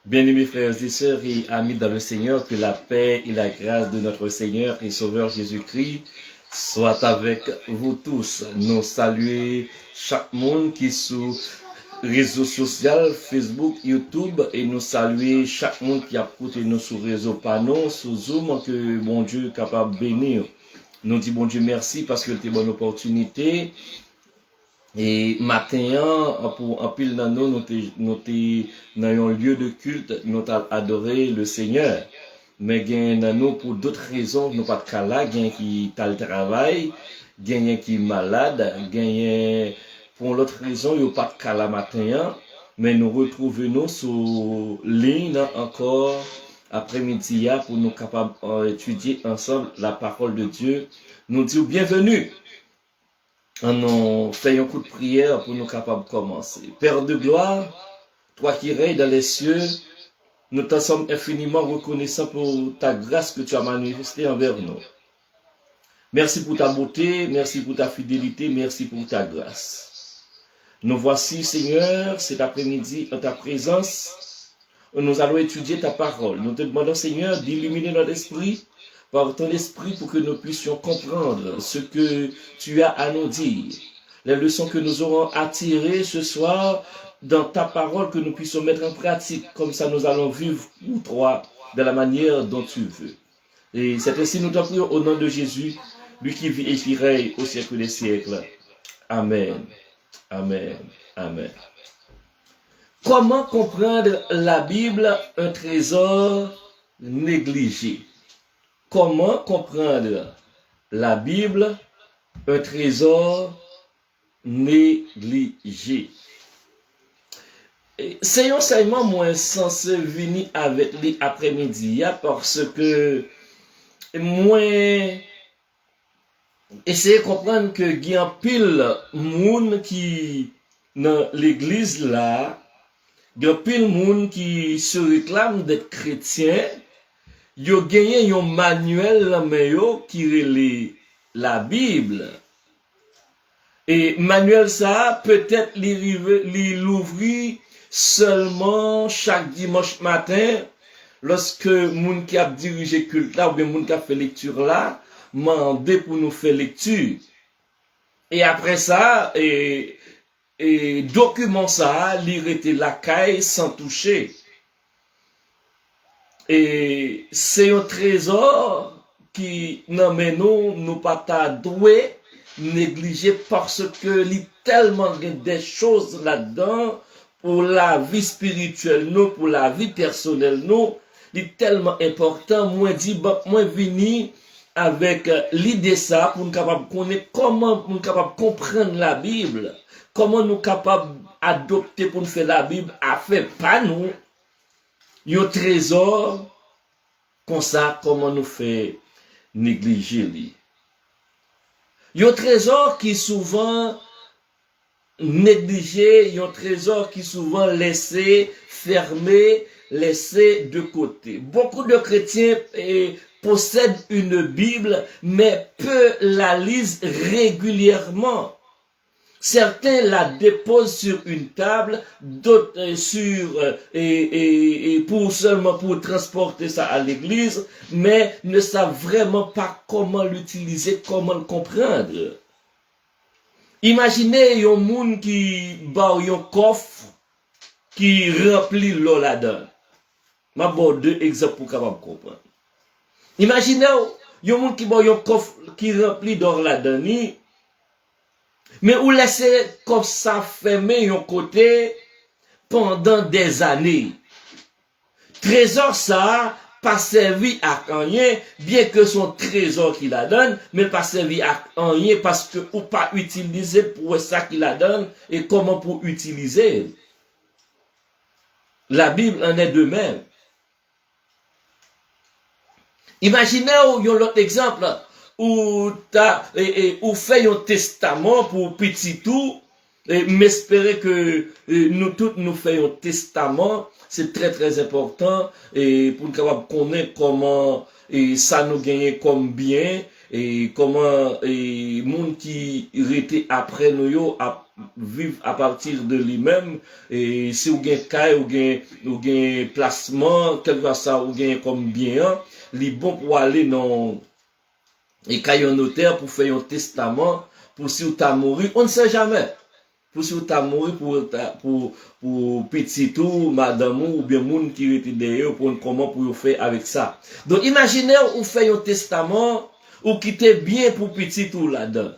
Bien-aimés frères et sœurs et amis dans le Seigneur, que la paix et la grâce de notre Seigneur et Sauveur Jésus-Christ soient avec vous tous. Nous saluons chaque monde qui est sur réseaux sociaux, Facebook, YouTube, et nous saluons chaque monde qui a écouté nous sur réseau panneau, sur Zoom, que bon Dieu est capable de bénir. Nous disons bon Dieu merci parce que c'était une bonne opportunité. Et matin, pour un pile dans nous dans un lieu de culte, nous avons adoré le Seigneur. Mais dans nous, pour d'autres raisons, nous pas de cas là, qui t'a le travail, qui est malade, pour l'autre raison, il n'y a pas de cas là matin, mais nous retrouvons sur ligne encore après-midi pour nous capables d'étudier ensemble la parole de Dieu. Nous disons bienvenue. On fait un coup de prière pour nous capables de commencer. Père de gloire, toi qui règnes dans les cieux, nous t'en sommes infiniment reconnaissants pour ta grâce que tu as manifestée envers nous. Merci pour ta beauté, merci pour ta fidélité, merci pour ta grâce. Nous voici, Seigneur, cet après-midi en ta présence. Nous allons étudier ta parole. Nous te demandons, Seigneur, d'illuminer notre esprit par ton esprit pour que nous puissions comprendre ce que tu as à nous dire. Les leçons que nous aurons à tirer ce soir dans ta parole, que nous puissions mettre en pratique. Comme ça, nous allons vivre pour toi de la manière dont tu veux. Et c'est ainsi nous t'en prions au nom de Jésus, lui qui vit et qui règne au siècle des siècles. Amen. Amen. Amen. Comment comprendre la Bible, un trésor négligé? Comment comprendre la Bible, un trésor négligé? C'est un enseignement moins censé venir avec les après-midi parce que moins essayer de comprendre que il y a pile monde qui dans l'église là, il y a pile monde qui se réclame d'être chrétien. Yo gagné un manuel mais yo qui relie la Bible. Et manuel ça peut-être l'ouvrir seulement chaque dimanche matin lorsque moun qui a dirigé culte là ou bien moun qui a fait lecture là mandé pour nous faire lecture. Et après ça et document ça lire était la caille sans toucher. Et c'est un trésor qui, non mais nous pas doué, négligé parce que il y a tellement des choses là-dedans pour la vie spirituelle, nous, pour la vie personnelle, nous, il est tellement important. Moi, vini avec l'idée ça pour nous capable connaître comment nous capable comprendre la Bible, comment nous capable adopter pour nous faire la Bible, à faire pas nous. Un trésor, comme ça, comment nous fait négliger lui. Un trésor qui est souvent négligé, un trésor qui est souvent laissé fermé, laissé de côté. Beaucoup de chrétiens possèdent une Bible, mais peu la lisent régulièrement. Certains la déposent sur une table, d'autres pour seulement pour transporter ça à l'église, mais ne savent vraiment pas comment l'utiliser, comment le comprendre. Imaginez un monde qui bat un coffre qui remplit l'eau là-dedans. Ma bon deux exemples pour capable comprendre. Imaginez un monde qui bat un coffre qui remplit d'or là-dedans. Mais ou laisser comme ça fermé un côté pendant des années. Trésor ça pas servi à rien, bien que son trésor qu'il la donne, mais pas servi à rien parce que ou pas utilisé pour ça qu'il la donne et comment pour utiliser. La Bible en est de même. Imaginez un autre exemple. Ou fait un testament pour petit tout, m'espérer que nous tous nous faisons un testament, c'est très très important et pour nous capable connaître comment ça nous gagne comme bien et comment monde qui était après nous vivre à partir de lui-même, et si vous avez caille, ou gain placement, quelque chose ça, ou gain comme bien, il est bon pour aller dans, et caille un notaire pour faire un testament, pour si vous t'as mouru, on ne sait jamais. Pour si vous t'as mouru pour petit ou madame ou bien monde qui était derrière, pour comment pour vous faire avec ça. Donc, imaginez, vous faites un testament, ou quittez bien pour petit ou là-dedans.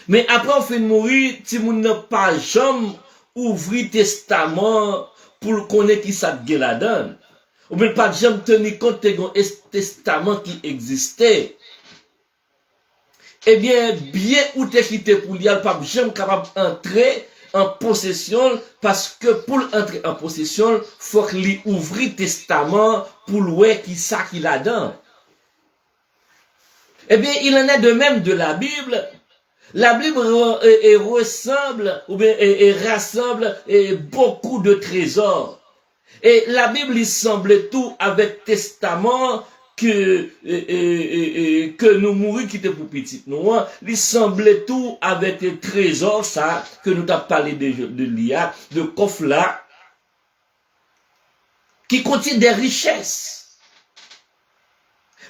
Mais après, on fait mourir, si vous n'avez pas jamais ouvrir testament pour connaître qui ça de la donne. Ou bien pas jamais tenir compte de testament qui existait. Eh bien ou te quitter pour lui, pas jamais capable d'entrer en possession, parce que pour entrer en possession, faut qu'il ouvre testament pour louer qui ça qui la donne. Eh bien, il en est de même de la Bible. La Bible ressemble ou bien rassemble beaucoup de trésors. Et la Bible il semble tout avec testament que nous mourons qui était pour petit nous. Il semble tout avec des trésors ça que nous t'avons parlé de l'IA, de coffre là, qui contient des richesses.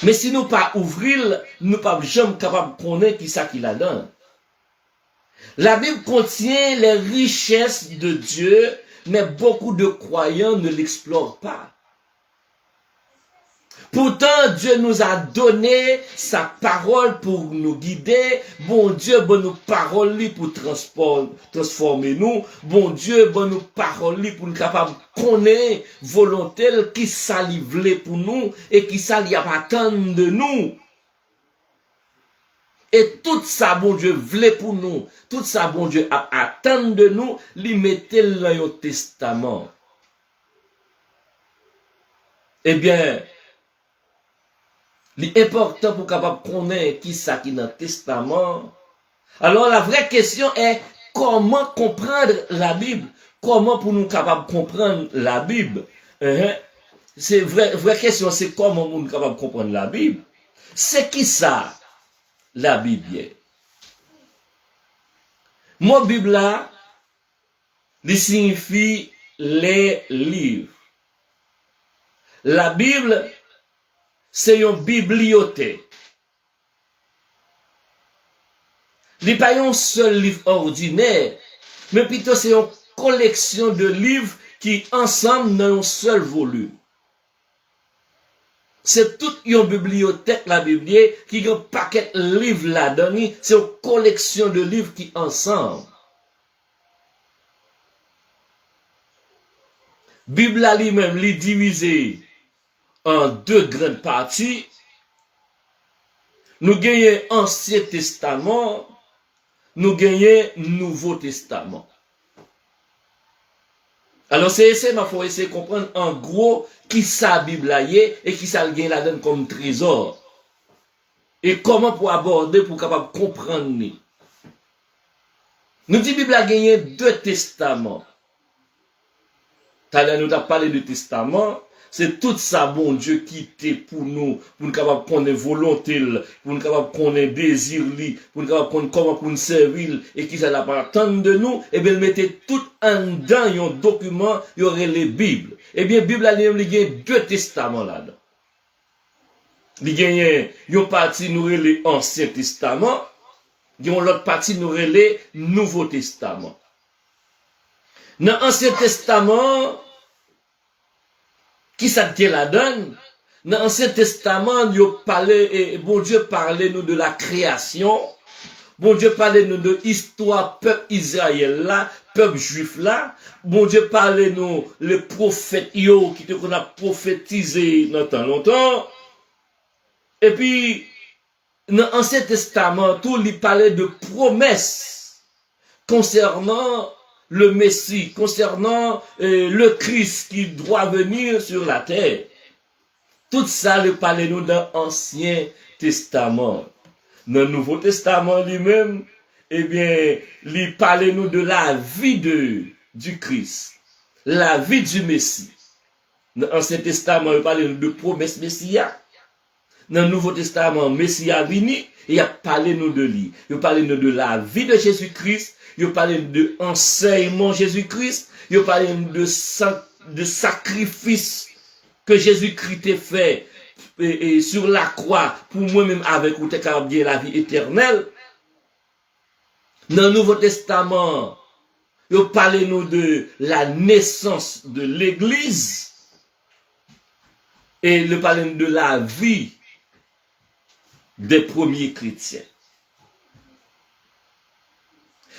Mais si nous pas ouvrir, nous pas jamais capable de connaître qui ça qui la donne. La Bible contient les richesses de Dieu, mais beaucoup de croyants ne l'explorent pas. Pourtant, Dieu nous a donné sa parole pour nous guider. Bon Dieu, bon nous parole pour transformer nous. Bon Dieu, bon nous parole pour nous capables de connaître volonté qui s'alivle pour nous et qui s'allie à attendre de nous. Et tout ça, bon Dieu, voulait pour nous, tout ça, bon Dieu, attend de nous, lui mettait dans le testament. Eh bien, l'important pour capable connaître qui ça qui est dans le testament. Alors, la vraie question est, comment comprendre la Bible? Comment pour nous capables de comprendre la Bible? C'est vraie question, c'est comment nous capables de comprendre la Bible? C'est qui ça? La Bible. Mon Bible là, il signifie les livres. La Bible, c'est une bibliothèque. Il n'est pas un seul livre ordinaire, mais plutôt c'est une collection de livres qui ensemble dans un seul volume. C'est toute une bibliothèque, la Bible, qui a un paquet de livres là-dedans. C'est une collection de livres qui ensemble. La Bible lui-même, est divisée en deux grandes parties. Nous gagnons Ancien Testament, nous gagnons Nouveau Testament. Alors, c'est essayer de comprendre en gros qui ça Bible est et qui ça gagne la donne comme trésor. Et comment pour aborder pour capable comprendre. Nous dit Bible a gagné deux testaments. Tout à l'heure, nous avons parlé du testament. C'est tout ça, bon Dieu, qui était pour nous capable connaître volonté, pour nous capable connaître désir, pour nous capable connaître comment pour nous servir, et qui ça n'a pas attendre de nous, et bien, mettez tout en dedans, un document, il y aurait les Bibles. Eh bien, Bible, il y a deux testaments là-dedans. Il y a une partie, nous les Ancien Testament, il y a l'autre partie, nous les Nouveau Testament. Dans l'Ancien Testament, qui ça tient la donne? Dans l'Ancien Testament, bon Dieu parlait nous de la création. Bon Dieu parlait nous de l'histoire peuple Israël là, peuple juif là. Bon Dieu parlait nous le prophète Yo qui qu'on a prophétisé dans tant longtemps. Et puis, dans l'Ancien Testament, tout il parlait de promesses concernant le Messie, concernant le Christ qui doit venir sur la terre. Tout ça, le parlez-nous dans l'Ancien Testament. Dans le Nouveau Testament lui-même, eh bien, il parlez-nous de la vie du Christ, la vie du Messie. Dans l'Ancien Testament, il parle de promesses messianiques. Dans le Nouveau Testament, Messie a venu, il a parlé nous de lui. Il a parlé nous de la vie de Jésus-Christ, il a parlé de l'enseignement Jésus-Christ, il a parlé de sacrifice que Jésus-Christ a fait et sur la croix pour moi-même avec ou te la vie éternelle. Dans le Nouveau Testament, il parle nous de la naissance de l'Église et il parle de la vie des premiers chrétiens.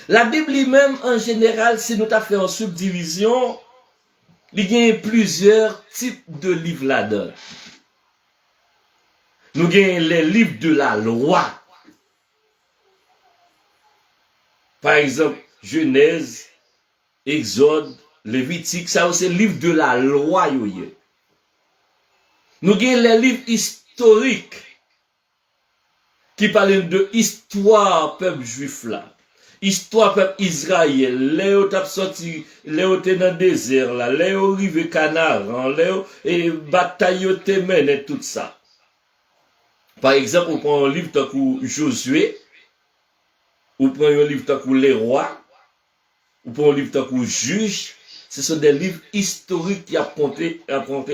La Bible même en général, si nous avons fait en subdivision, il y a plusieurs types de livres là-dedans. Nous avons les livres de la loi. Par exemple, Genèse, Exode, Lévitique, ça c'est le livre de la loi. Nous avons les livres historiques qui parlent de l'histoire peuple juif là. Histoire peuple Israël, Léo tap sorti, Léo te dans le désert là, Léo rive Canaan, Léo et bataille te mène et tout ça. Par exemple, on prend un livre comme Josué, on prend un livre comme Les Rois, on prend un livre comme Juge. Ce sont des livres historiques qui racontent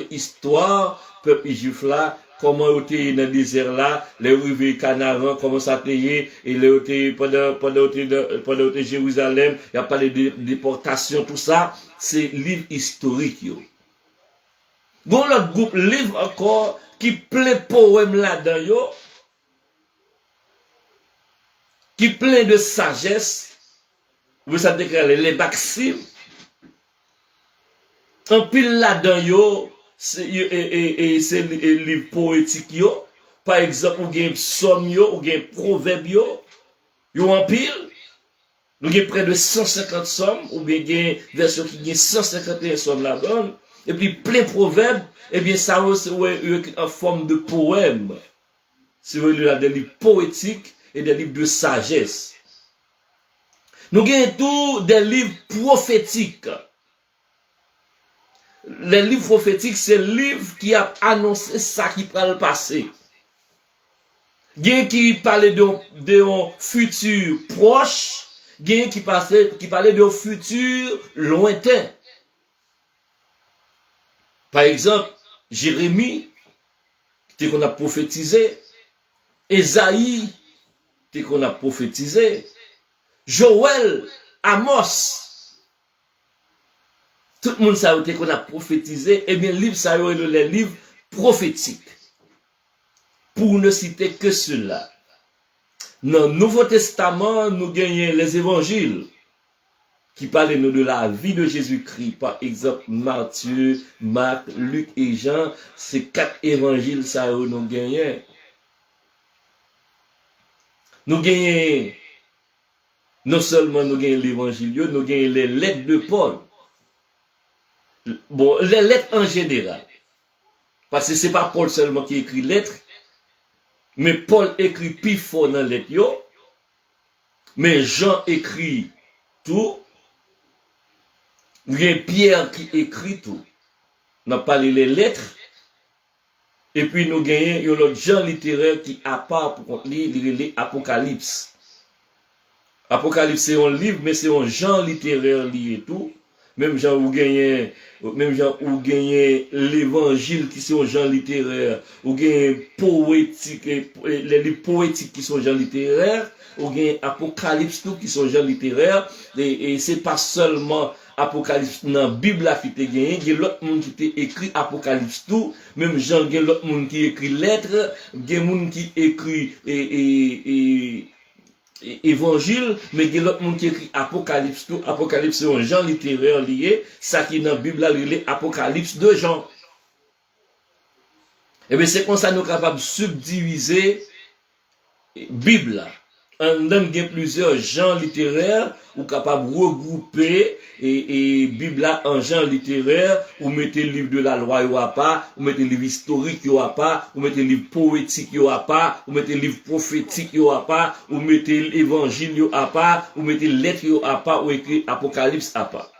l'histoire peuple juif là, comment il était dans le désert là, les rivières Canaan, comment ça était, et pendant Jérusalem, il y a parlé de déportation, tout ça, c'est livre historique. Bon, l'autre groupe livre encore qui plein poème là-dedans, qui plein de sagesse, vous savez que les maximes, en pile là-dedans, c'est livre poétique yo. Par exemple, ou gen psaume yo, ou gen proverbe yo en pile. Nous avons près de 150 sommes, ou bien gen version qui gen 151 sommes là-dedans. Et puis plein de proverbes, et bien ça c'est en forme de poème. C'est des livres poétiques et des livres de sagesse. Nous avons tous des livres prophétiques. Les livres prophétiques, c'est le livre qui a annoncé ça qui va le passer. Gen qui parlait d'un futur proche, gen qui parlait d'un futur lointain. Par exemple, Jérémie, qu'on a prophétisé, Esaïe, qu'on a prophétisé, Joël, Amos, tout le monde savait qu'on a prophétisé, et bien, livre ça les livres prophétiques. Pour ne citer que cela. Dans le Nouveau Testament, nous gagnons les évangiles qui parlent nous de la vie de Jésus-Christ. Par exemple, Matthieu, Marc, Luc et Jean, ces 4 évangiles, ça nous gagnons. Nous gagnons, non seulement nous gagnons l'évangile, nous gagnons les lettres de Paul. Bon, les lettres en général. Parce que ce n'est pas Paul seulement qui écrit lettres, mais Paul écrit plus fort dans les lettres, mais Jean écrit tout. Il y a Pierre qui écrit tout. On a parlé les lettres. Et puis nous gagnons l'autre genre littéraire qui a pas pour lire l'Apocalypse. Apocalypse c'est un livre, mais c'est un genre littéraire lié et tout. Même genre où gagnez l'évangile qui sont genre littéraire, ou gagnez poétique, les livres poétiques qui sont genre littéraires, ou gagnez Apocalypse tout qui sont genre littéraires, et c'est pas seulement Apocalypse dans la Bible qui te gagné, il y a l'autre monde qui t'a écrit Apocalypse tout, même genre il y a l'autre monde qui écrit lettres, il y a monde qui écrit évangile, mais il y a l'autre monde qui écrit Apocalypse tout. Apocalypse c'est un genre littéraire lié, ça qui est dans la Bible là, il est Apocalypse de Jean. Et bien c'est comme ça nous sommes capables de subdiviser la Bible. On donne plusieurs genres littéraires, ou capable de regrouper et Bible là en genre littéraire, ou mettez le livre de la loi ou pas, ou mettez le livre historique ou pas, ou mettez le livre poétique ou pas, ou mettez le livre prophétique ou pas, ou mettez l'évangile ou pas, ou mettez lettre ou pas, ou écrit Apocalypse ou pas.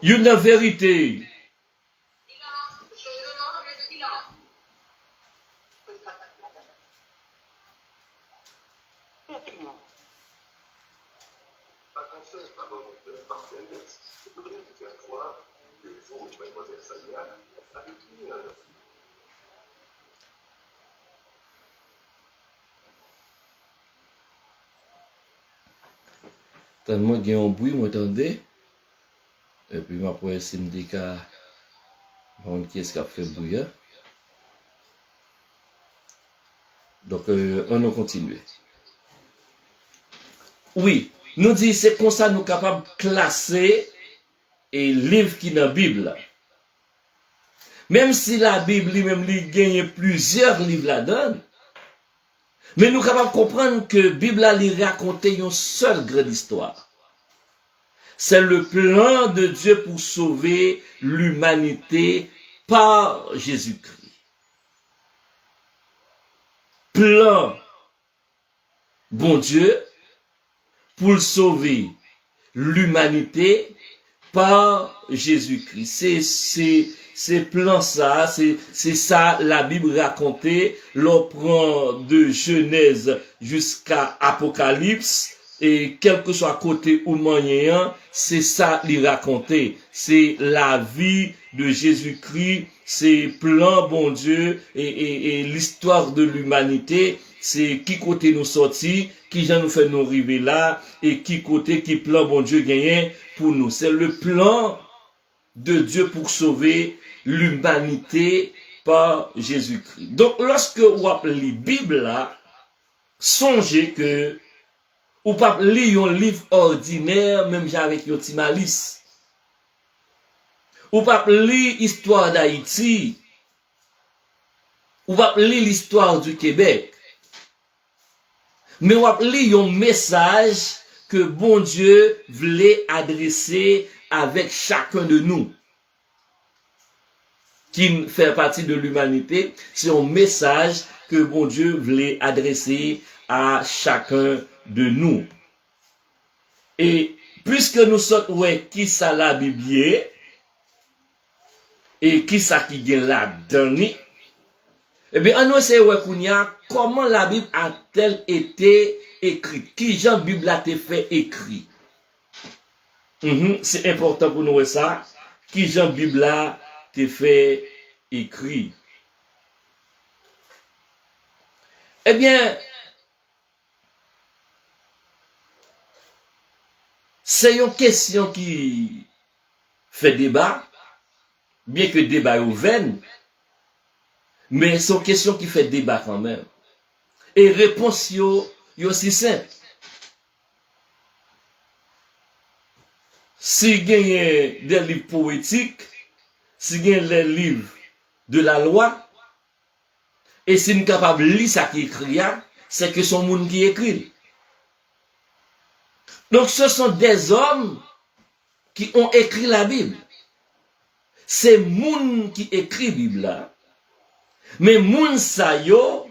Une vérité. Tellement qu'il y a un bruit, m'entendez? Et puis, ma première syndicat, qui est-ce qui a fait bruit? Donc, on a continué. Oui, nous dit c'est comme ça nous capables de classer et livre qui dans la Bible. Même si la Bible lui-même lui gagne plusieurs livres là-dedans, mais nous sommes capables de comprendre que la Bible lui raconte une seule grande histoire. C'est le plan de Dieu pour sauver l'humanité par Jésus-Christ. Plan, bon Dieu, pour sauver l'humanité par Jésus-Christ. C'est plan ça, c'est ça la Bible racontait. L'on prend de Genèse jusqu'à Apocalypse et quel que soit côté ou moyen, c'est ça lui raconter. C'est la vie de Jésus-Christ, c'est plan bon Dieu et l'histoire de l'humanité. C'est qui côté nous sorti, qui j'en nous fait nous arriver là, et qui côté, qui plan bon Dieu gagné pour nous. C'est le plan de Dieu pour sauver l'humanité par Jésus-Christ. Donc, lorsque vous appelez la Bible là, songez que ou pas lire un livre ordinaire, même avec un petit malice. Ou pas lire l'histoire d'Haïti, ou pas lire l'histoire du Québec. Mais on va lire un message que bon Dieu voulait adresser avec chacun de nous, qui fait partie de l'humanité. C'est un message que bon Dieu voulait adresser à chacun de nous. Et puisque nous sommes, ouais, qui ça la Bible et qui ça qui gagne là-dedans, eh bien, on essaie de comment la Bible a-t-elle été écrite? Qui Jean Bible a été fait écrit? C'est important pour nous ça. Qui Jean Bible a été fait écrit? Eh bien, c'est une question qui fait débat, bien que débat est ouvert. Mais c'est une question qui fait débat quand même. Et réponse yo aussi simple. Si gagne des livres poétiques, si gagne les livres de la loi, et si nous sommes capables de lire ça qui écrit, c'est que son monde qui écrit. Donc ce sont des hommes qui ont écrit la Bible. C'est monde qui écrit la Bible là. Mais moun sa yo,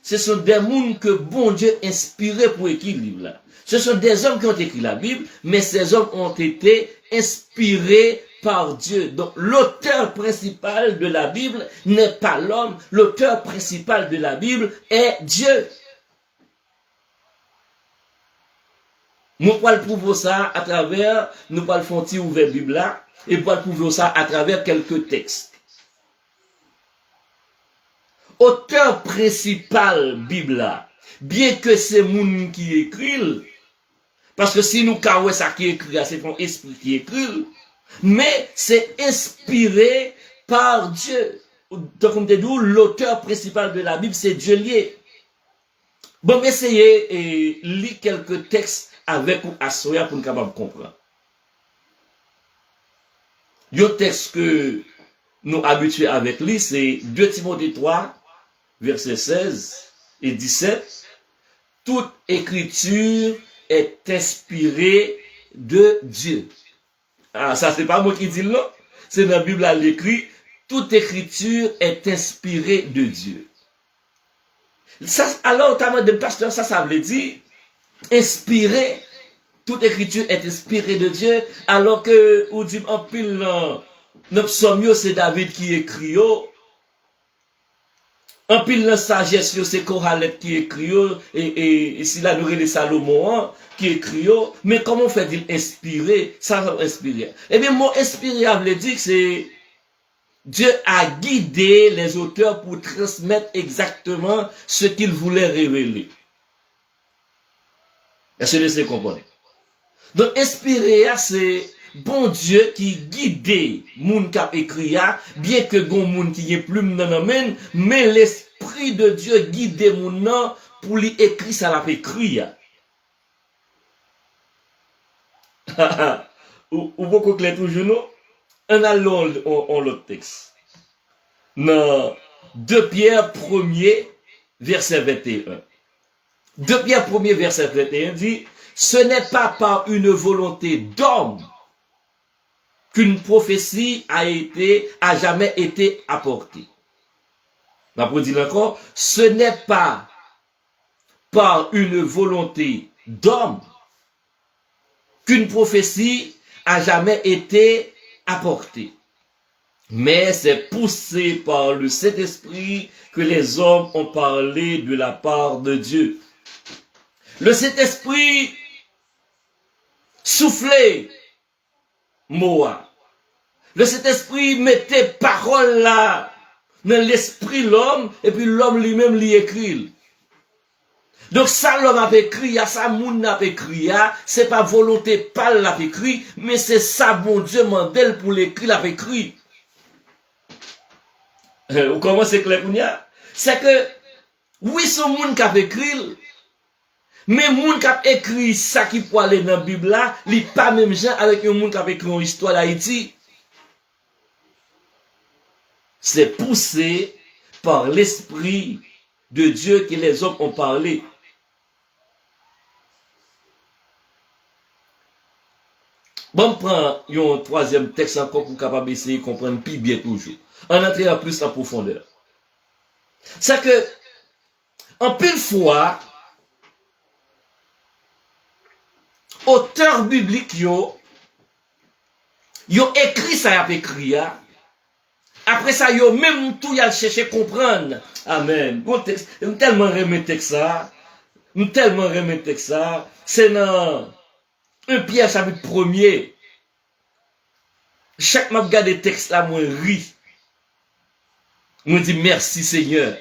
ce sont des moun que bon Dieu inspiré pour écrire le livre là. Ce sont des hommes qui ont écrit la Bible, mais ces hommes ont été inspirés par Dieu. Donc l'auteur principal de la Bible n'est pas l'homme, l'auteur principal de la Bible est Dieu. Nous pouvons prouver ça à travers, nous pouvons faire ouvrir la Bible là, et nous pouvons prouver ça à travers quelques textes. Auteur principal Bible, bien que c'est moun qui écrit, parce que si nous kawè ça qui écrit, c'est ton esprit qui écrit, mais c'est inspiré par Dieu. Donc, comme tu dis, l'auteur principal de la Bible, c'est Dieu lié. Bon, essayez et lire quelques textes avec ou à soya pour nous capable comprendre. Un texte que nous habitués avec lui, c'est 2 Timothée 3, versets 16 et 17. Toute écriture est inspirée de Dieu. Ah, ça, c'est pas moi qui dis non. C'est dans la Bible à l'écrit. Toute écriture est inspirée de Dieu. Ça, alors, de pasteur, ça veut dire inspiré. Toute écriture est inspirée de Dieu. Alors que, ou dit en pile, notre psaume, c'est David qui écrit. En pile la sagesse, c'est Kohalet qui écrit, et si la nourriture de Salomon qui écrit, mais comment fait-il inspirer? Ça va inspirer. Eh bien, mon inspiré veut dire que c'est Dieu a guidé les auteurs pour transmettre exactement ce qu'il voulait révéler. Est-ce que vous comprenez? Donc, inspiré, c'est bon Dieu qui guide moun kap écrit, bien que gon moun qui est plume dans la main, mais l'esprit de Dieu guide moun nan pour lui écrire ça l'a écrit. Ou beaucoup clair toujours non? On a l'autre texte. Dans 2 Pierre 1er, verset 21. 2 Pierre 1er, verset 21 dit, ce n'est pas par une volonté d'homme qu'une prophétie a jamais été apportée. On va dire encore, ce n'est pas par une volonté d'homme qu'une prophétie a jamais été apportée. Mais c'est poussé par le Saint-Esprit que les hommes ont parlé de la part de Dieu. Le Saint-Esprit soufflait Moa. Le Saint-Esprit mettait parole là dans l'esprit l'homme et puis l'homme lui-même l'y écrit. Donc ça l'homme a écrit, ça moun a écrit, c'est pas volonté pas l'a écrit, mais c'est ça bon Dieu mandel pour l'écrit l'a écrit. Comment c'est clair qu'on y a? C'est que oui son moun qui a écrit, mais moun qui a écrit ça qui peut aller dans la Bible là, il pas même gens avec un moun qui a écrit une histoire d'Haïti. C'est poussé par l'esprit de Dieu que les hommes ont parlé. Bon, on prend un troisième texte encore pour capable essayer de comprendre plus bien toujours. En entrant plus en profondeur. C'est que, en pile fois, auteurs bibliques yo écrit ça y a écrit. Après ça, yo même tout y a cherché comprendre. Amen. Bon texte, tellement remettre ça. Tellement remettre ça. C'est dans 1 Pierre chapitre 1er. Chaque fois que je regarde le texte là, moi ris. Moi dis merci Seigneur.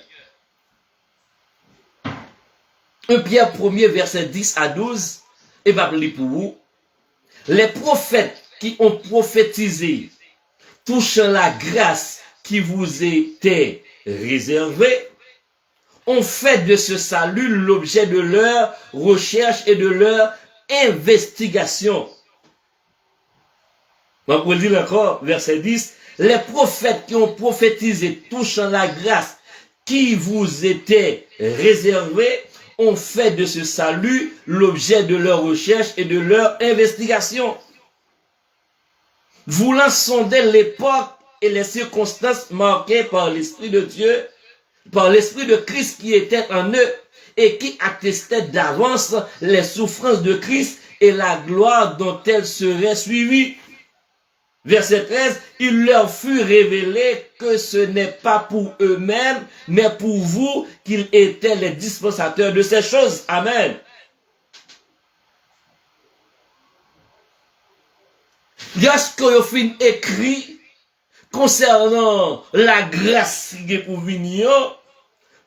1 Pierre 1er verset 10 à 12. Et va lire pour vous. Les prophètes qui ont prophétisé touchant la grâce qui vous était réservée ont fait de ce salut l'objet de leur recherche et de leur investigation. On peut dire encore, verset 10, les prophètes qui ont prophétisé touchant la grâce qui vous était réservée ont fait de ce salut l'objet de leur recherche et de leur investigation. Voulant sonder l'époque et les circonstances marquées par l'Esprit de Dieu, par l'Esprit de Christ qui était en eux et qui attestait d'avance les souffrances de Christ et la gloire dont elles seraient suivies. Verset 13, il leur fut révélé que ce n'est pas pour eux-mêmes, mais pour vous qu'ils étaient les dispensateurs de ces choses. Amen. Il y a ce qu'on a fait écrit concernant la grâce qui est pour venir.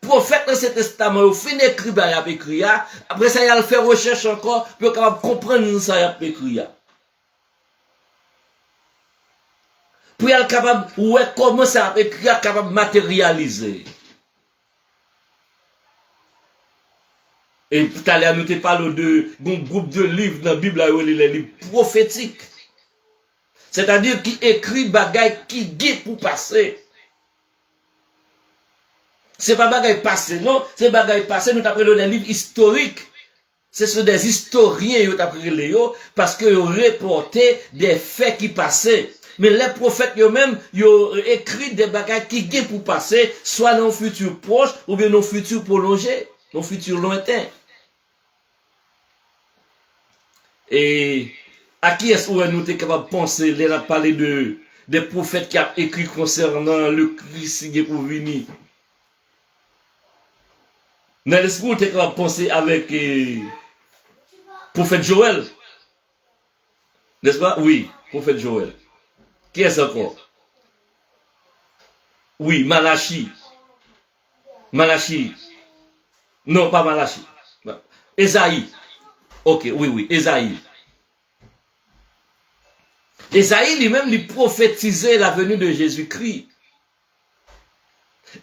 Prophète dans ce testament, il a fait écrit, il a écrit. Après ça, il a fait recherche encore pour comprendre ça, il a écrit. Pour être capable, ouais, comment ça a écrit, capable de matérialiser. Et tout à l'heure, nous te parlons de un groupe de livres dans la Bible, les livres prophétiques. C'est-à-dire qui écrit bagaille qui guide pour passer. C'est pas bagaille passé, non, c'est bagaille passé, nous t'appelons des livres historiques. Ce sont des historiens, nous t'appelons, parce qu'ils ont reporté des faits qui passaient. Mais les prophètes eux-mêmes, ils ont écrit des bagages qui guident pour passer, soit dans le futur proche, ou bien dans le futur prolongé, dans le futur lointain. Et à qui est-ce que nous sommes capables de penser, les a parlé des prophètes qui ont écrit concernant le Christ qui est pour venir? Dans l'esprit, nous sommes capables de penser avec prophète Joël. N'est-ce pas? Oui, prophète Joël. Qui est-ce encore? Oui, Malachi. Malachi. Non, pas Malachi. Esaïe. Ok, oui, Esaïe. Esaïe lui-même lui prophétisait la venue de Jésus-Christ.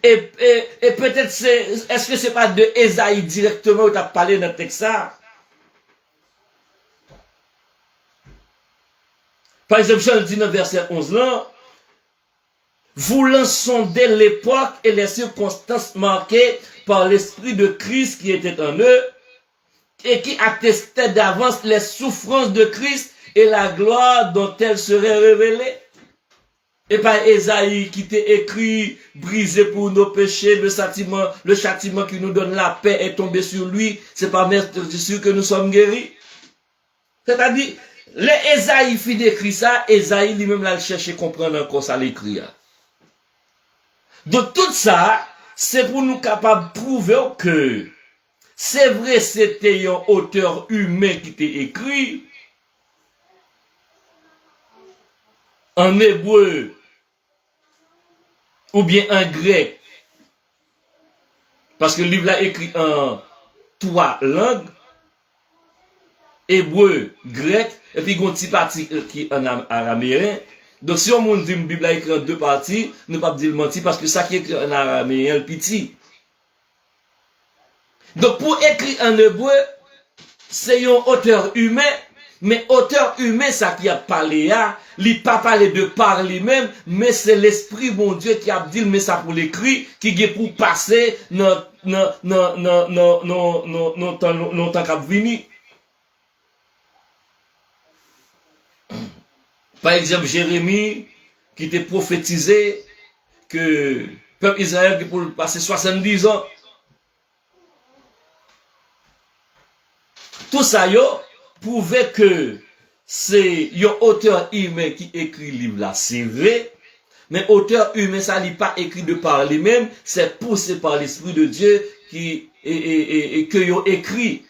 Et peut-être est-ce que c'est pas de Esaïe directement où tu as parlé dans le texte ça? Par exemple, Jean dit dans verset 11 là, voulant sonder l'époque et les circonstances marquées par l'Esprit de Christ qui était en eux et qui attestait d'avance les souffrances de Christ et la gloire dont elles seraient révélées. Et par Esaïe qui t'a écrit, brisé pour nos péchés, le châtiment qui nous donne la paix est tombé sur lui. C'est par Maître Jésus que nous sommes guéris. C'est-à-dire, les Esaïe fit d'écrire ça, Esaïe lui-même l'a cherché comprendre encore ça l'écrit. Donc tout ça, c'est pour nous capables de prouver que c'est vrai, c'était un auteur humain qui t'a écrit, en hébreu, ou bien en grec, parce que le livre là écrit en 3 langues, hébreu, grec, et puis il y a une petite partie qui est en araméen. Donc si on dit que la Bible a écrit en 2 parties, ne pas dire mentir, parce que ça qui est écrit en araméen, le petit. Donc pour écrire en hébreu, c'est un auteur humain, mais auteur humain, ça qui a parlé là, il n'a pas parlé de par lui-même, mais c'est l'Esprit, mon Dieu, qui a dit, mais ça pour l'écrit, qui est pour passer dans temps qu'a venir. Par exemple, Jérémie, qui était prophétisé que le peuple Israël qui pour passer 70 ans. Tout ça, yo, prouvait que c'est un auteur humain qui écrit le livre là, c'est vrai, mais auteur humain, ça n'est pas écrit de par lui-même, c'est poussé par l'Esprit de Dieu qui que yo écrit.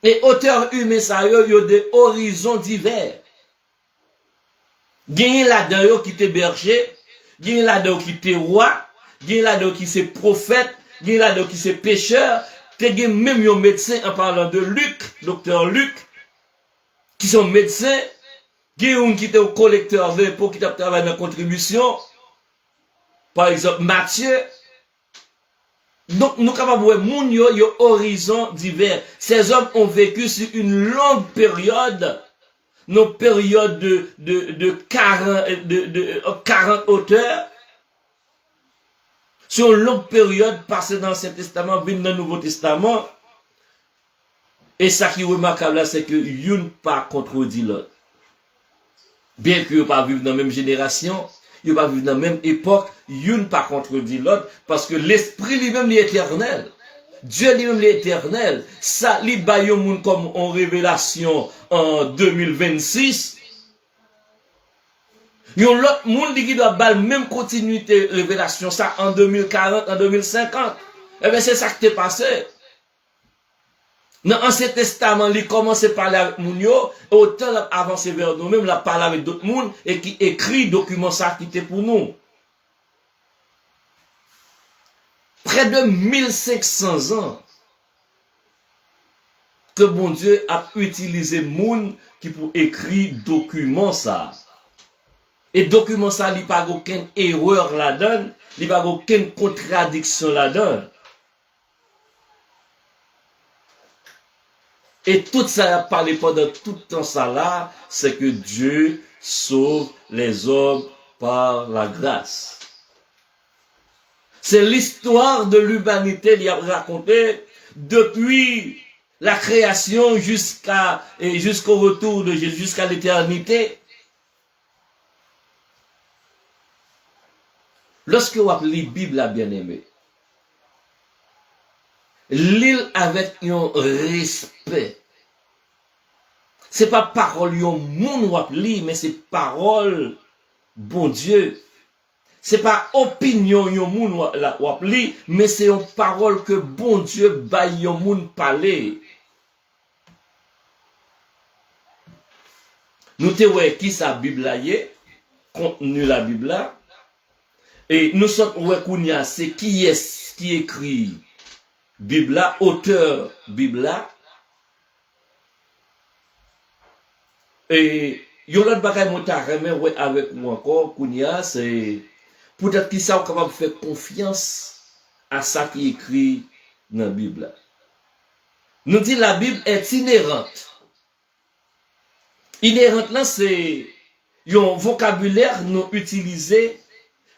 Et auteur humain, ça yo des horizons divers. Gagne là-dedans qui était berger, gagne là-dedans qui était roi, gagne là-dedans qui c'est prophète, gagne là-dedans qui c'est pécheur, gagne même un médecin en parlant de Luc, docteur Luc, qui sont médecins, gagne qui était au collecteur d'impôts qui travaille dans la contribution, par exemple Matthieu. Donc nous capables de voir moun yo horizons divers. Ces hommes ont vécu sur une longue période. Nos périodes de 40 auteurs, sur une longue période passée dans l'Ancien Testament, venue dans le Nouveau Testament, et ça qui est remarquable, c'est que y'une pas contredit l'autre. Bien que y'ont pas vivre dans la même génération, y'ont pas vivre dans la même époque, y'une pas contredit l'autre, parce que l'Esprit lui-même est éternel. Dieu lui-même est éternel. Ça, li ba yon moun comme en révélation en 2026. Yon l'autre moun qui doit bal même continuité révélation ça en 2040, en 2050. Eh bien, c'est ça qui t'est passé. Dans l'Ancien Testament, il commence à parler avec moun yo, et autant avancé vers nous-mêmes, il a parlé avec d'autres moun, et qui écrit document ça qui était pour nous. Près de 1500 ans que bon Dieu a utilisé moun qui pour écrire document ça. Et document ça, il n'y a pas aucune erreur là-dedans, il n'y a pas aucune contradiction là-dedans. Et tout ça a parlé pendant tout le temps ça là, c'est que Dieu sauve les hommes par la grâce. C'est l'histoire de l'humanité qu'il a raconté depuis la création jusqu'au retour de Jésus, jusqu'à l'éternité. Lorsque vous appelez la Bible la bien-aimée, l'île avec un respect. C'est pas parole yon moun wap li, mais c'est parole bon Dieu. C'est pas opinion yon moun wap li, mais c'est une parole que bon Dieu bay yon moun parler. Nous te wè qui sa Bible la yé, contenu la Bible là, et nous sommes wè kounya, c'est qui est qui écrit Bible là, auteur Bible là. Et yon l'autre bagay mon ta remet ouais avec moi encore Kounia, c'est peut-être qu'il ça capable de faire confiance à ça qui est écrit dans la Bible. Nous dit la Bible est inhérente. Inhérente là c'est un vocabulaire nous utilisé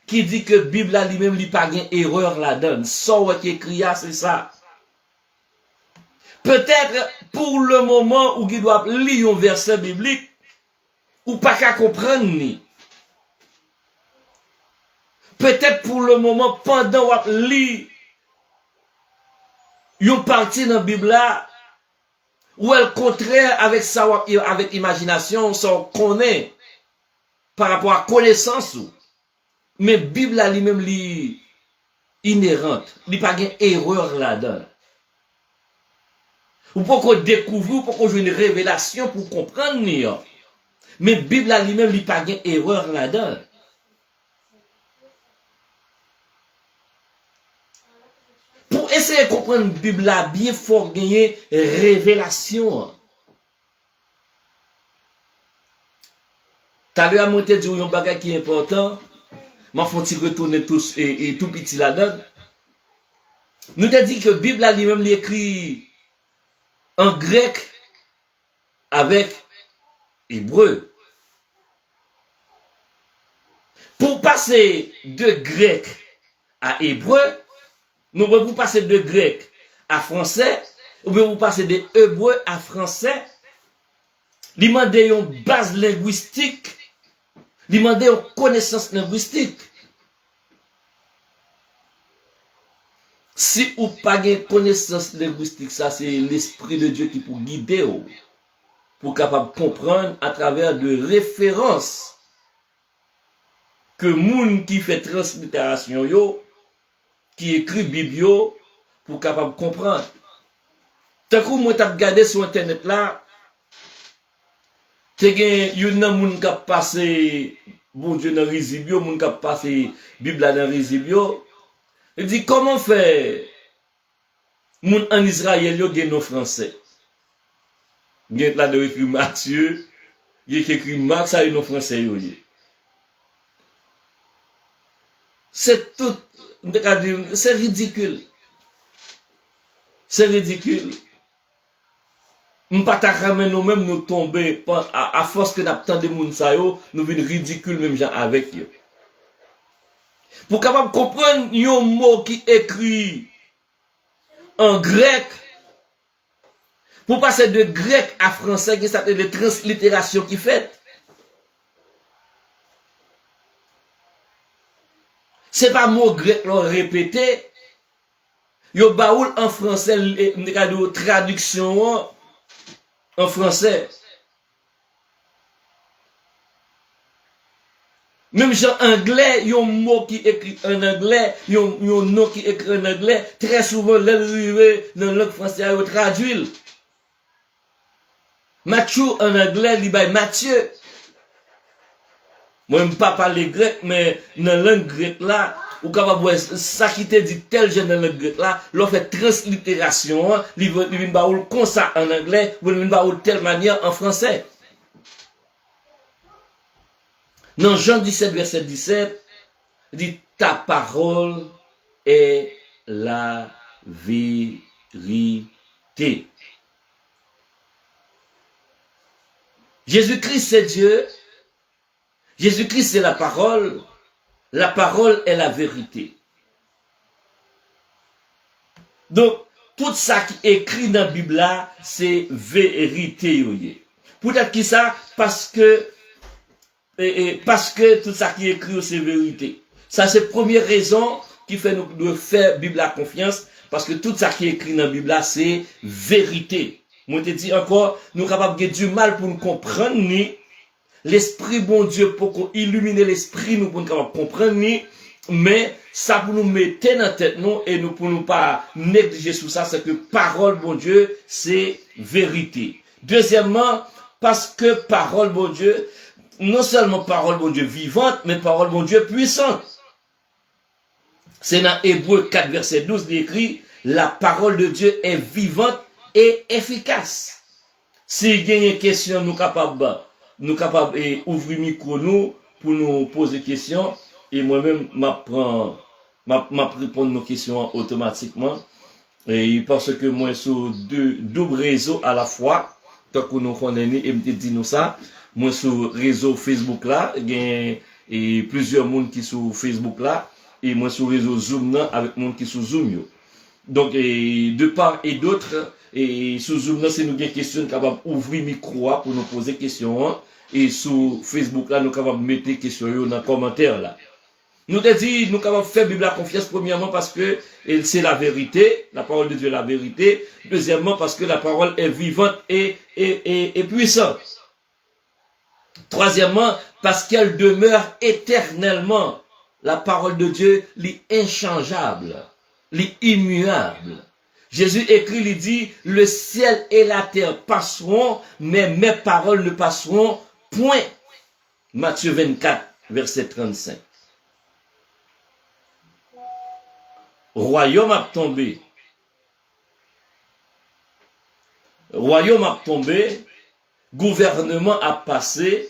qui dit que Bible là lui-même li pas gain erreur là-dedans. Ça qui écrit c'est ça. Peut-être pour le moment où il doit lire un verset biblique ou pas qu'à comprendre ni. Peut-être pour le moment pendant qu'on lit une partie dans la Bible là ou elle contraire avec ça avec imagination ça connaît par rapport à connaissance mais Bible là lui-même li inhérente, il pas gain erreur là-dedans. Ou pour qu'on découvre, ou pour qu'on joue une révélation pour comprendre ni. Mais Bible là lui-même il pas gain erreur là-dedans. Pour essayer de comprendre la Bible là, bien faut gagner révélation. T'as vu à monter du un bagage qui est important, mais faut t'y retourner tous et tout petit là-dedans. Nous t'ai dit que la Bible là lui-même l'écrit en grec avec hébreu. Pour passer de grec à hébreu, nous pouvons passer de grec à français, ou bien vous passer de hébreu à français. Il demande une base linguistique, il demande une connaissance linguistique. Si vous n'avez pas de connaissance linguistique, ça c'est l'Esprit de Dieu qui peut guider vous, pour capable comprendre à travers de références que moun qui fait translittération yo, qui écrit Biblio, pour capable comprendre. Tant que moi t'as regardé sur internet là, t'es gen yon nan moun qui passé bon Dieu dans Rizibio, moun qui passé Bible dans Rizibio. Il dit comment faire moun en Israël yo gen nos français. Gen là de écrit Matthieu, il écrit Marc ça yon français yo. C'est tout, c'est ridicule. C'est ridicule. Nous ne pouvons pas nous-mêmes nous tomber à force que nous avons de moun sa yo, nous venons ridicule même gens avec eux. Pour capable comprendre un mot qui écrit en grec, pour passer de grec à français, qui s'appelle de translittération qui fait. C'est pas mot grec l'on répété. Yo baoul en français, traduction en français. Même genre anglais, yon mot qui écrit en anglais, yon nom qui écrit en anglais, très souvent l'arrivé dans la langue française yo traduit. Mathieu en anglais, li bay Matthieu. Moi, je ne pas parler grec, mais dans la langue grecque là, ou capable voir ça qui te dit tel genre dans la langue grecque là, l'on fait translittération, il vient baoul comme ça en anglais, ou il vient baoul telle manière en français. Dans Jean 17, verset 17, il dit ta parole est la vérité. Jésus-Christ c'est Dieu. Jésus-Christ c'est la parole est la vérité. Donc, tout ça qui est écrit dans la Bible là, c'est vérité. Peut-être qui ça? Parce que tout ça qui est écrit c'est vérité. Ça c'est la première raison qui fait nous de faire Bible à confiance, parce que tout ça qui est écrit dans la Bible là, c'est vérité. Moi te dis encore, nous sommes capables de du mal pour nous comprendre ni l'esprit bon Dieu pour qu'on illumine l'esprit nous pour nous comprendre ni, mais ça pour nous mettre dans la tête nous et nous pour nous pas négliger sous ça, c'est que parole bon Dieu c'est vérité. Deuxièmement, parce que parole bon Dieu, non seulement parole bon Dieu vivante, mais parole bon Dieu puissante. C'est dans Hébreux 4 verset 12 écrit la parole de Dieu est vivante et efficace. Si il y a une question nous capable nous capables d'ouvrir le micro nous pour nous poser des questions. Et moi-même, je réponds nos questions automatiquement. Et parce que moi, sur deux réseaux à la fois, tant que nous connaissons et me dit nous ça, moi sur réseau Facebook là, il y a plusieurs monde qui sont sur Facebook là, et moi sur réseau Zoom là, avec monde qui sont sur Zoom. Yo. Donc, de part et d'autre, et sur Zoom là, c'est nous des questions capables d'ouvrir le micro pour nous poser des questions. Et sur Facebook là, nous capables de mettre des questions dans les commentaires là. Nous te dit, nous capables de faire Bible la confiance, premièrement parce que c'est la vérité, la parole de Dieu est la vérité. Deuxièmement parce que la parole est vivante et puissante. Troisièmement, parce qu'elle demeure éternellement. La parole de Dieu est inchangeable, est immuable. Jésus écrit, il dit, le ciel et la terre passeront, mais mes paroles ne passeront point. Matthieu 24, verset 35. Royaume a tombé. Royaume a tombé. Gouvernement a passé.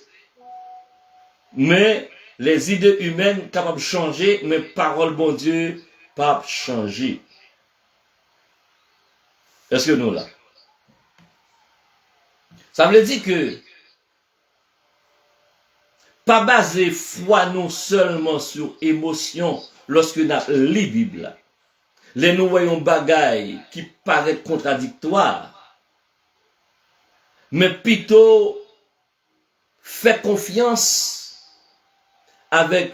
Mais les idées humaines capables de changer, mais parole bon Dieu pas changer. Est-ce que nous là? Ça veut dire que pas baser foi non seulement sur émotion lorsque nous lisons la Bible. Les nous voyons bagailles qui paraissent contradictoires. Mais plutôt fait confiance avec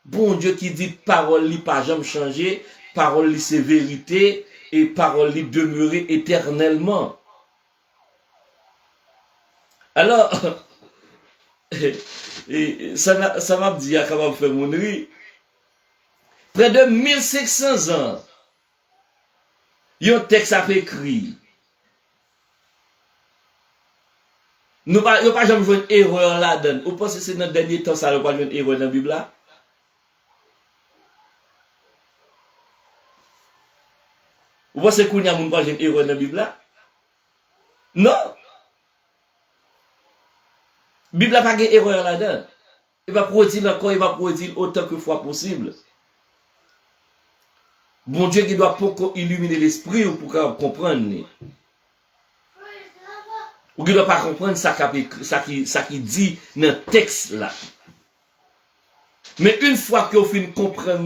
bon Dieu qui dit parole li pas jamais changer, parole li c'est vérité et parole li demeurer éternellement. Alors ça m'a dit à comment faire mon riz. Près de 1500 ans, il y a un texte à écrit. Nous pas jamais joué une erreur là-dedans. Vous pensez que c'est dans le dernier temps ça ne pas jouer une erreur dans la Bible là? Vous pensez qu'on y a pas joué une erreur dans la Bible là? Non. La Bible n'a pas de erreur là-dedans. Il va produire encore, il va produire autant que fois possible. Bon Dieu qui doit pour illuminer l'esprit ou pour comprendre. Ou qui ne doit pas comprendre ça qui dit dans le texte là. Mais une fois que vous finissez de comprendre,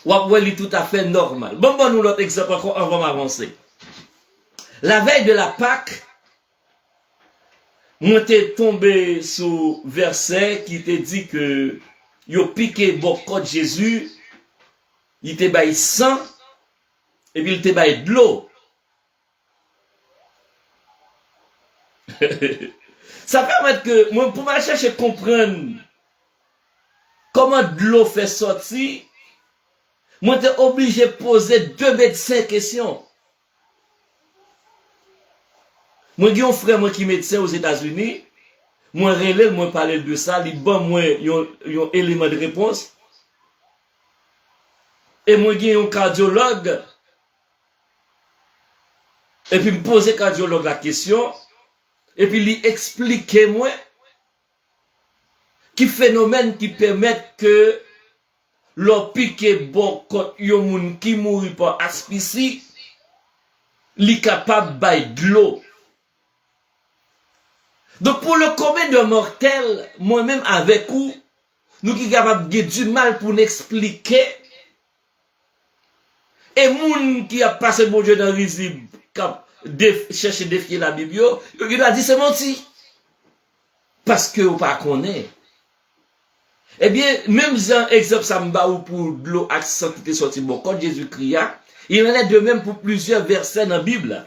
vous voyez tout à fait normal. Bon, nous l'autre exemple encore, on va m'avancer. La veille de la Pâque, moi t'ai tombé sur verset qui te dit que yo piqué beaucoup de Jésus, il te baille sang et puis il te baille de l'eau. Ça permet que moi pour me chercher comprendre comment de l'eau fait sortir, moi t'ai obligé de poser 2 médecins questions. Moi j'ai un frère moi qui est médecin aux États-Unis, moi relève moi parler de ça, il bon moi un élément de réponse. Et moi j'ai un cardiologue et puis me poser cardiologue la question et puis lui expliquer moi qui phénomène qui permet que l'on pique bon quand yon moun qui mourit par asphyxie li capable bay de l'eau. Donc pour le commun de mortels, moi-même avec vous, nous qui capable de du mal pour nous expliquer. Et moun qui a passé bon Dieu dans risible, chercher défier la Bible, il a dit c'est menti. Parce que vous pas connaît. Eh bien, même un exemple ça me bat pour de l'eau accent qui était sorti bon quand Jésus cria, il en est de même pour plusieurs versets dans la Bible.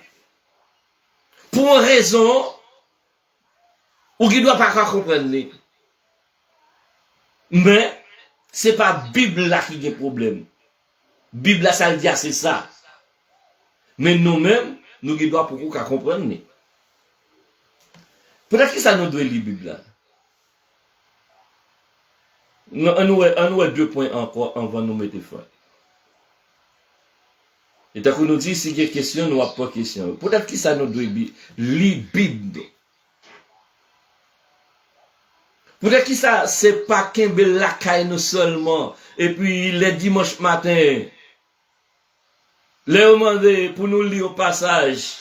Pour une raison ou qui ne doit pas comprendre. Mais, ce n'est pas la Bible là qui a des problèmes. La Bible là, ça le dit, c'est ça. Mais nous-mêmes, nous qui doit pourquoi comprendre. Peut-être que ça nous doit lire la Bible là. On a 2 points encore avant de nous mettre fin. Et tant qu'on nous dit, si il y a question, nous n'avons pas de question. Peut-être que ça nous doit lire la Bible. Pour qui ça, c'est pas qu'un bel lacaille nous seulement. Et puis, les dimanches matin, les demander pour nous lire au passage,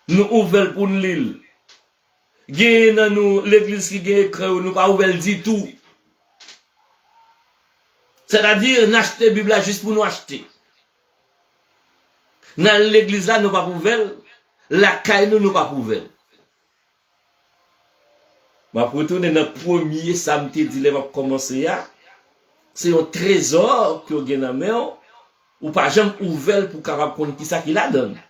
nous ouvrons pour nous lire. Gagne dans nous, l'église qui gagne écrit, nous pas ouvert dit tout. C'est-à-dire, n'acheter la Bible là juste pour nous acheter. Dans l'église là, nous pas ouvert. La caille nous pas ouvert. Je vais retourner dans le premier samedi, dit, va commencer à. C'est un trésor que vous avez dans la main, ou pas jamais ouvert pour capable connaître qui ça qui la donne.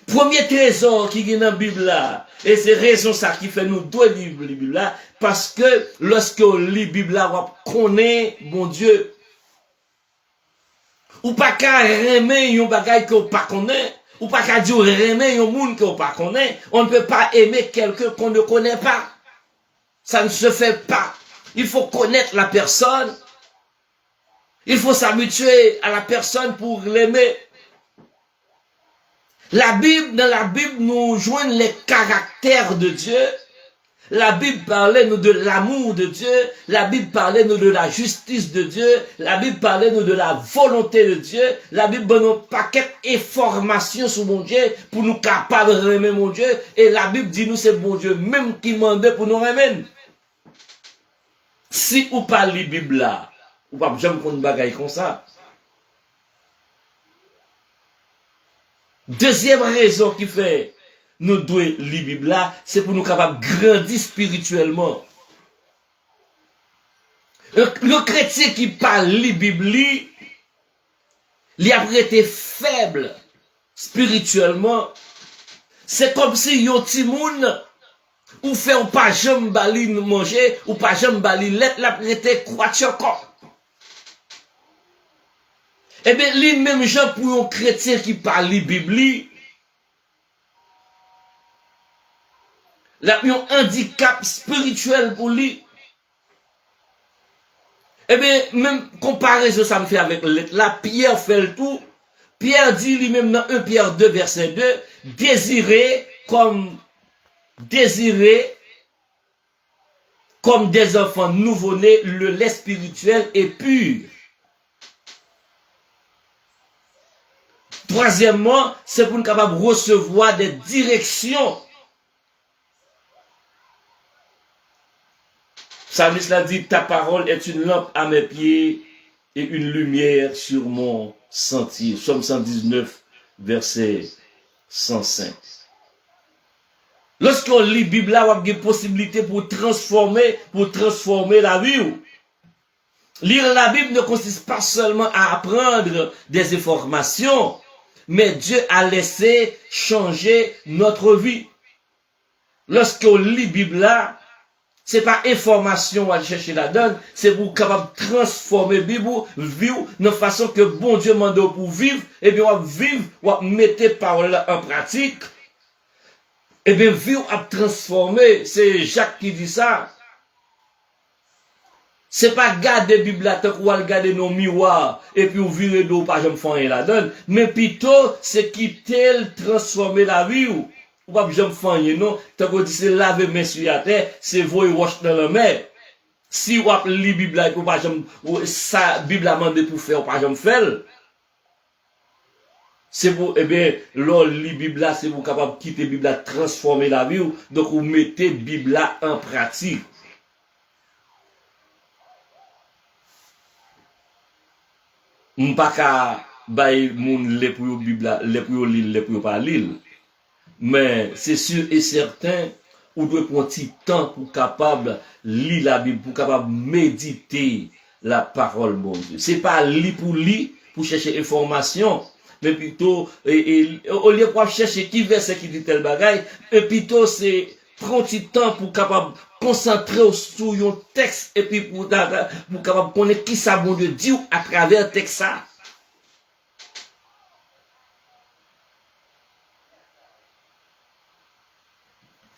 Premier trésor qui est dans la Bible là, et c'est raison ça qui fait nous deux livres la Bible là, parce que lorsque on lit la Bible là, on connaît mon Dieu. Ou pas qu'à aimer yon bagay qu'on pas connaît, ou pas qu'à dire aimer yon moun qu'on pas connaît, on ne peut pas aimer quelqu'un qu'on ne connaît pas. Ça ne se fait pas. Il faut connaître la personne. Il faut s'habituer à la personne pour l'aimer. Dans la Bible, nous joignons les caractères de Dieu. La Bible parlait nous de l'amour de Dieu. La Bible parlait nous de la justice de Dieu. La Bible parlait nous de la volonté de Dieu. La Bible donne un paquet d'informations sur mon Dieu pour nous capables de aimer mon Dieu. Et la Bible dit nous c'est bon Dieu même qui demande pour nous aimer. Si ou pas la Bible là, ou pas jamais qu'on bagaille comme ça. Deuxième raison qui fait nous devons lire la Bible là, c'est pour nous capables de grandir spirituellement. Le chrétien qui parle la Bible, il a été faible spirituellement. C'est comme si yon ti moun ou fait ou pas jamais bali manger ou pas jamais bali let la prêter croître encore. Eh bien, les mêmes gens pour un chrétien qui parle la Bible, là, il y a un handicap spirituel pour lui. Eh bien, même comparaison, ça me fait avec la Pierre fait le tout. Pierre dit lui-même dans 1 Pierre 2, verset 2, désirer comme des enfants nouveau-nés, le lait spirituel est pur. Troisièmement, c'est pour nous capables de recevoir des directions. Psalmiste l'a dit, ta parole est une lampe à mes pieds et une lumière sur mon sentier. Psaume 119, verset 105. Lorsqu'on lit la Bible, on a des possibilités pour transformer la vie. Lire la Bible ne consiste pas seulement à apprendre des informations, mais Dieu a laissé changer notre vie. Lorsqu'on lit la Bible, c'est pas information à chercher la donne, c'est pour capable transformer la Bible, vivre de façon que bon Dieu m'a donné pour vivre, et bien on va vivre, on va mettre parole en pratique, et bien vivre à transformer, c'est Jacques qui dit ça. C'est pas garder la Bible ou regarder nos miroirs et puis ouvrir l'eau pas jamais faire la donne, mais plutôt c'est quitter transformer la vie ou pas jamais faire non, tant qu'on dit c'est laver main sur la terre, c'est voyer wash dans la mer. Si ou ap li Bible ou pas jamais ça Bible a demandé pour faire ou pas jamais faire. C'est pour eh bien l'on lit Bible c'est pour capable quitter Bible transformer la vie ou donc vous mettez Bible en pratique. M'pa ka bay moun le pour Bible le pour lire le pour pas lire. Mais c'est sûr et certain ou doit prendre un petit temps pour capable lire la Bible, pour capable méditer la parole bon Dieu. C'est pas lire pour chercher information, mais plutôt au lieu de chercher qui verset qui dit tel bagaille, et plutôt c'est prendre un petit temps pour capable concentrer sur un texte et puis pour capable connaître qui ça bon Dieu dit à travers le texte ça.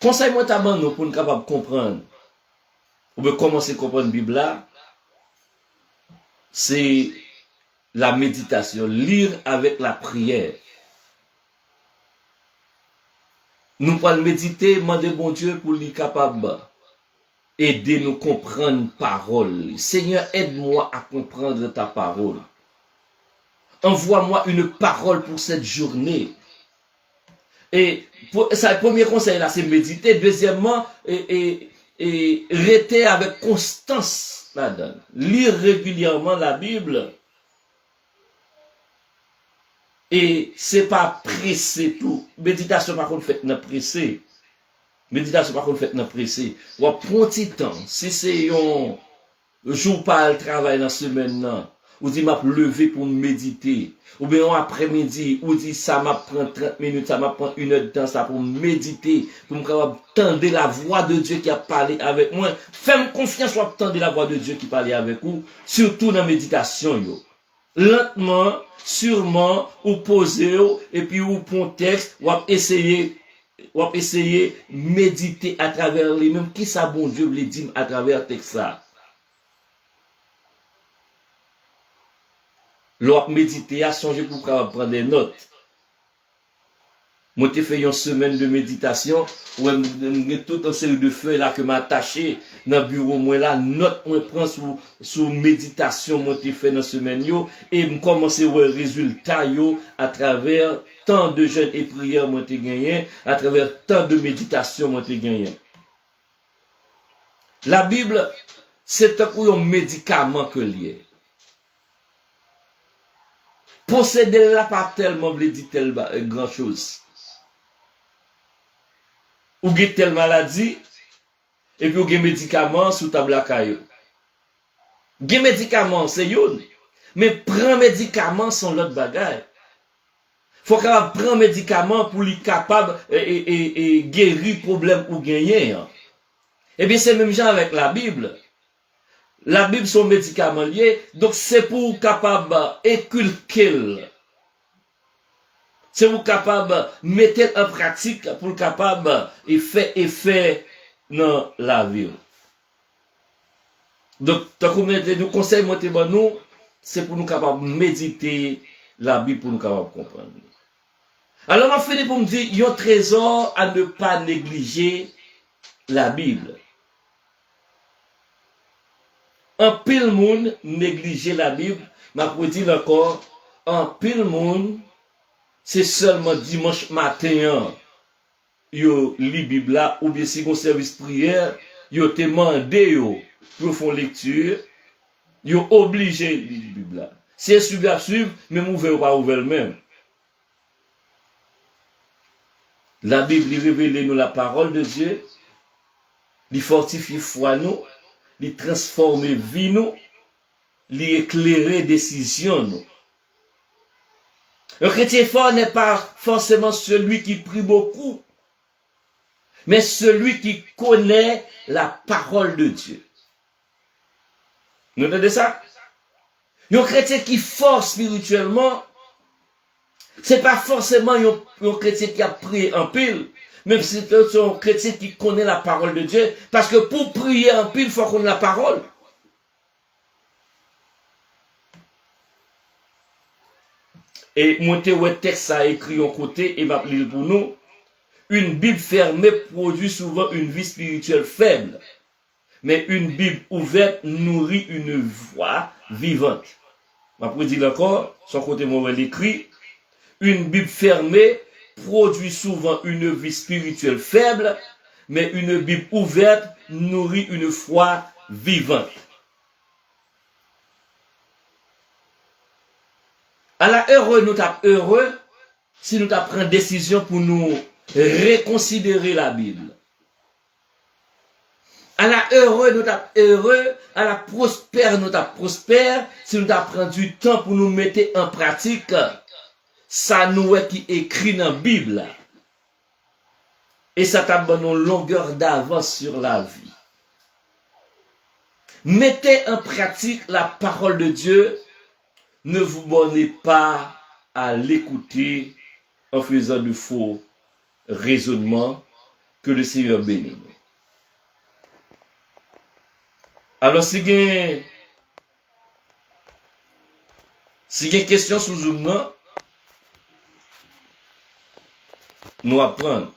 Conseil moi ta nous pour nous capable comprendre ou bien commencer à comprendre la Bible là, c'est la méditation, lire avec la prière. Nous allons méditer, demander bon Dieu pour lui capable aider nous comprendre parole. Seigneur, aide-moi à comprendre ta parole. Envoie-moi une parole pour cette journée. Et ça, le premier conseil là, c'est méditer. Deuxièmement, rester avec constance là-dedans. Lire régulièrement la Bible. Et c'est pas pressé tout. Méditation par contre fait non pressé. Méditation par contre fait non pressé. Ou prend petit temps. Si c'est un jour pas le travail dans la semaine là, ou dit m'a lever pour méditer. Ou bien après-midi, ou dit ça m'a prend 30 minutes, ça m'a prend 1 heure de temps ça pour méditer, pour me capable tendre la voix de Dieu qui a parlé avec moi. Fais-moi confiance ou tendre la voix de Dieu qui parlait avec vous, surtout dans la méditation yo. Lentement, sûrement, ou poser, et puis ou prendre texte, ou essayer méditer à travers les mêmes, qui ça bon Dieu les dit à travers texte ça. L'on méditer à songer pour prendre des notes. Moi, j'ai fait une semaine de méditation, où j'ai tout un série de feuilles là que m'attaché dans le bureau, moi là, note, moi prends sous méditation, moi j'ai fait dans la semaine, et je commence à voir le résultat, à travers tant de jeûnes et prières, moi j'ai gagné, à travers tant de méditation, moi j'ai gagné. La Bible, c'est un médicament que lié. Posséder là pas tellement veut dire grand chose. Ou avez telle maladie, et puis ou avez médicaments sous table à caillou. Gen médicaments, c'est yon. Mais prendre médicaments sont l'autre bagaille. Faut qu'on prenne médicaments pour lui capable et guérir problème ou gagner. Eh bien, c'est même genre avec la Bible. La Bible sont médicaments liés, donc c'est pour capable inculquer. C'est pour capable mettre en pratique, pour capable et faire effet dans la vie. Donc, tant que nous conseils, nous, c'est pour nous capable méditer la Bible, pour nous capable comprendre. Alors, on finit pour me dire, il y a un trésor à ne pas négliger la Bible. Un pile monde négliger la Bible, m'a pour dire encore, un pile monde, c'est seulement dimanche matin, yo lit Bible là, ou bien si on service prière, yo te mandé yo pour faire lecture, yo obligé de lire Bible là. Si elle suit à suivre, même ouvert ou pas ouvert même. La Bible lui révèle nous la parole de Dieu, lui fortifie foi nous, lui transformer vie nous, lui éclairer décision nous. Le chrétien fort n'est pas forcément celui qui prie beaucoup, mais celui qui connaît la parole de Dieu. Vous entendez ça? Un chrétien qui fort spirituellement, c'est pas forcément un chrétien qui a prié en pile, même si c'est un chrétien qui connaît la parole de Dieu, parce que pour prier en pile, il faut connaître la parole. Et monter le texte a écrit en côté et m'a lire pour nous. Une Bible fermée produit souvent une vie spirituelle faible. Mais une Bible ouverte nourrit une voix vivante. Je vais dire encore, son côté moi l'écrit. Une Bible fermée produit souvent une vie spirituelle faible, mais une Bible ouverte nourrit une foi vivante. À la heureux, nous sommes heureux si nous prenons décision pour nous reconsidérer la Bible. À la heureux, nous sommes heureux, à la prospère, nous sommes prospères si nous prenons du temps pour nous mettre en pratique ça nous est qui écrit dans la Bible. Et ça t'a donné une longueur d'avance sur la vie. Mettez en pratique la parole de Dieu. Ne vous bornez pas à l'écouter en faisant de faux raisonnements. Que le Seigneur bénisse. Alors, si vous avez une question sur Zoom, nous apprenons.